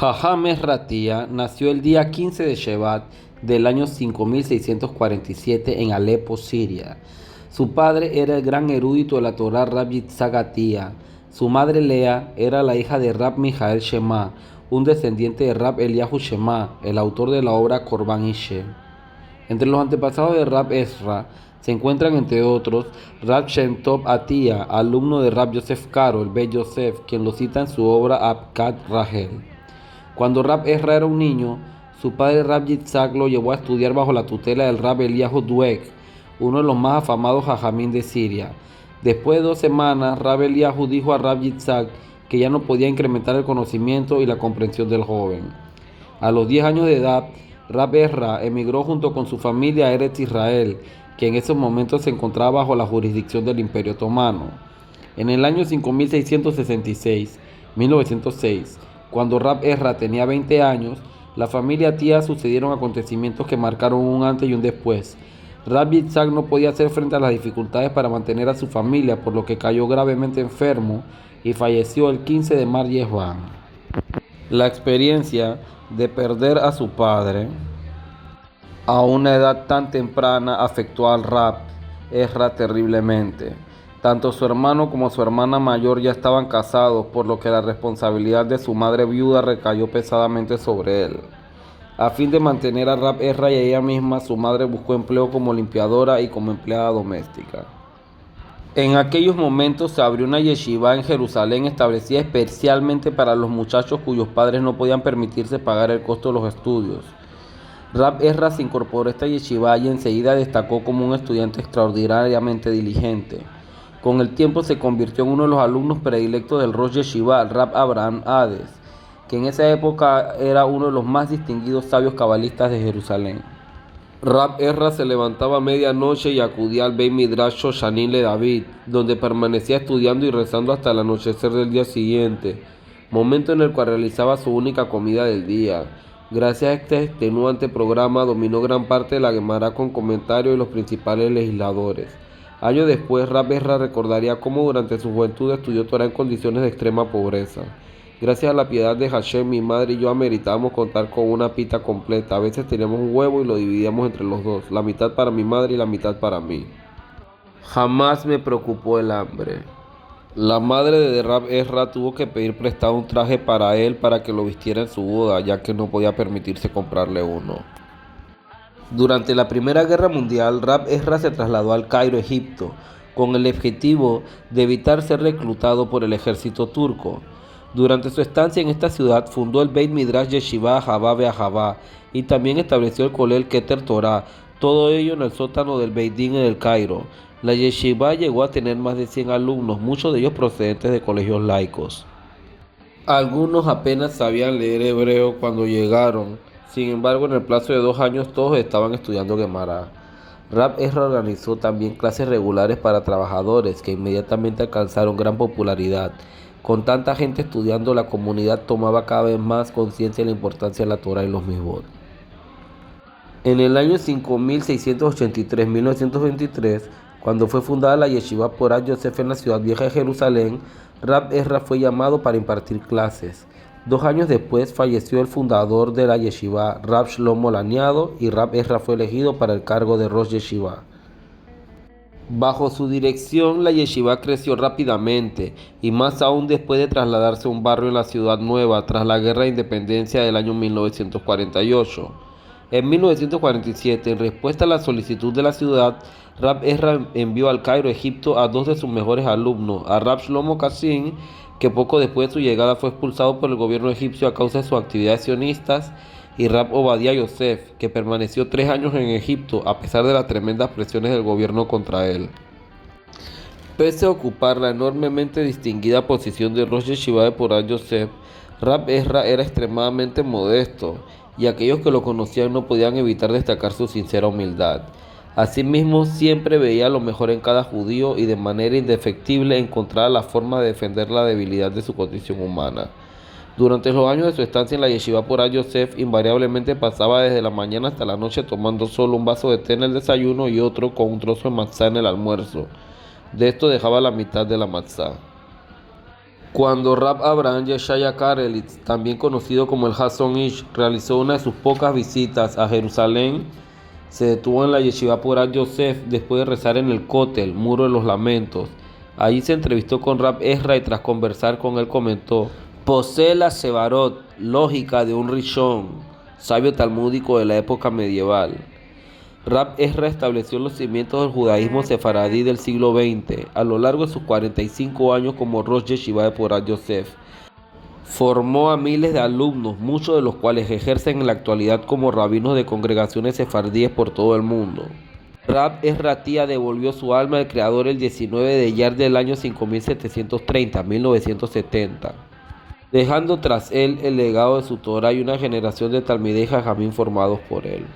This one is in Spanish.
Jahames Ratia nació el día 15 de Shevat del año 5647 en Alepo, Siria. Su padre era el gran erudito de la Torá Rab Yitzhak Atía. Su madre Lea era la hija de Rab Mijael Shema, un descendiente de Rab Eliyahu Shema, el autor de la obra Korban Ishe. Entre los antepasados de Rab Ezra se encuentran, entre otros, Rab Shem Tov Atía, alumno de Rab Yosef Karo, el Beit Yosef, quien lo cita en su obra Abkat Rahel. Cuando Rab Ezra era un niño, su padre Rab Yitzhak lo llevó a estudiar bajo la tutela del Rab Eliyahu Dweck, uno de los más afamados jajamín de Siria. Después de 2 semanas, Rab Eliyahu dijo a Rab Yitzhak que ya no podía incrementar el conocimiento y la comprensión del joven. A los 10 años de edad, Rab Ezra emigró junto con su familia a Eretz Israel, que en esos momentos se encontraba bajo la jurisdicción del Imperio Otomano. En el año 5666, 1906, cuando Rab Ezra tenía 20 años, la familia Tía sucedieron acontecimientos que marcaron un antes y un después. Rab Yitzhak no podía hacer frente a las dificultades para mantener a su familia, por lo que cayó gravemente enfermo y falleció el 15 de Mar Yesvan. La experiencia de perder a su padre a una edad tan temprana afectó al Rab Ezra terriblemente. Tanto su hermano como su hermana mayor ya estaban casados, por lo que la responsabilidad de su madre viuda recayó pesadamente sobre él. A fin de mantener a Rab Ezra y a ella misma, su madre buscó empleo como limpiadora y como empleada doméstica. En aquellos momentos se abrió una yeshiva en Jerusalén establecida especialmente para los muchachos cuyos padres no podían permitirse pagar el costo de los estudios. Rab Ezra se incorporó a esta yeshiva y enseguida destacó como un estudiante extraordinariamente diligente. Con el tiempo se convirtió en uno de los alumnos predilectos del Rosh Yeshiva, Rab Abraham Hades, que en esa época era uno de los más distinguidos sabios cabalistas de Jerusalén. Rab Ezra se levantaba a medianoche y acudía al Beit Midrash Shoshanim le David, donde permanecía estudiando y rezando hasta el anochecer del día siguiente, momento en el cual realizaba su única comida del día. Gracias a este extenuante programa dominó gran parte de la Gemara con comentarios de los principales legisladores. Años después, Rab Ezra recordaría cómo durante su juventud estudió Torah en condiciones de extrema pobreza. Gracias a la piedad de Hashem, mi madre y yo ameritábamos contar con una pita completa. A veces teníamos un huevo y lo dividíamos entre los dos, la mitad para mi madre y la mitad para mí. Jamás me preocupó el hambre. La madre de Rab Ezra tuvo que pedir prestado un traje para él para que lo vistiera en su boda, ya que no podía permitirse comprarle uno. Durante la Primera Guerra Mundial, Rab Ezra se trasladó al Cairo, Egipto, con el objetivo de evitar ser reclutado por el ejército turco. Durante su estancia en esta ciudad, fundó el Beit Midrash Yeshiva Ahava Be'ahava y también estableció el Kolel Keter Torah, todo ello en el sótano del Beit Din en el Cairo. La yeshiva llegó a tener más de 100 alumnos, muchos de ellos procedentes de colegios laicos. Algunos apenas sabían leer hebreo cuando llegaron. Sin embargo, en el plazo de 2 años todos estaban estudiando Gemara. Rab Ezra organizó también clases regulares para trabajadores que inmediatamente alcanzaron gran popularidad. Con tanta gente estudiando, la comunidad tomaba cada vez más conciencia de la importancia de la Torah y los Mizvot. En el año 5683-1923, cuando fue fundada la yeshiva Porat Yosef en la ciudad vieja de Jerusalén, Rab Ezra fue llamado para impartir clases. 2 años después falleció el fundador de la yeshiva, Rab Shlomo Laniado, y Rab Ezra fue elegido para el cargo de Rosh Yeshiva. Bajo su dirección, la yeshiva creció rápidamente, y más aún después de trasladarse a un barrio en la ciudad nueva tras la Guerra de Independencia del año 1948. En 1947, en respuesta a la solicitud de la ciudad, Rab Ezra envió al Cairo, Egipto, a 2 de sus mejores alumnos, a Rab Shlomo Kassin, que poco después de su llegada fue expulsado por el gobierno egipcio a causa de sus actividades sionistas, y Rab Obadiah Yosef, que permaneció 3 años en Egipto a pesar de las tremendas presiones del gobierno contra él. Pese a ocupar la enormemente distinguida posición de Rosh Yeshiva de Porat Yosef, Rab Ezra era extremadamente modesto, y aquellos que lo conocían no podían evitar destacar su sincera humildad. Asimismo, siempre veía lo mejor en cada judío y de manera indefectible encontraba la forma de defender la debilidad de su condición humana. Durante los años de su estancia en la yeshiva Porat Yosef, invariablemente pasaba desde la mañana hasta la noche tomando solo un vaso de té en el desayuno y otro con un trozo de matzá en el almuerzo. De esto dejaba la mitad de la matzá. Cuando Rab Abraham Yeshaya Karelitz, también conocido como el Hazon Ish, realizó una de sus pocas visitas a Jerusalén, se detuvo en la Yeshiva Porat Yosef después de rezar en el Kotel, Muro de los Lamentos. Allí se entrevistó con Rab Ezra y tras conversar con él comentó: posee la Sevarot, lógica de un Rishon, sabio talmúdico de la época medieval. Rab Ezra estableció los cimientos del judaísmo sefaradí del siglo XX a lo largo de sus 45 años como Rosh Yeshiva de Porat Yosef. Formó a miles de alumnos, muchos de los cuales ejercen en la actualidad como rabinos de congregaciones sefardíes por todo el mundo. Rab Ezra Tía devolvió su alma al Creador el 19 de Iyar del año 5730, 1970, dejando tras él el legado de su Torah y una generación de Talmidei Jajamim formados por él.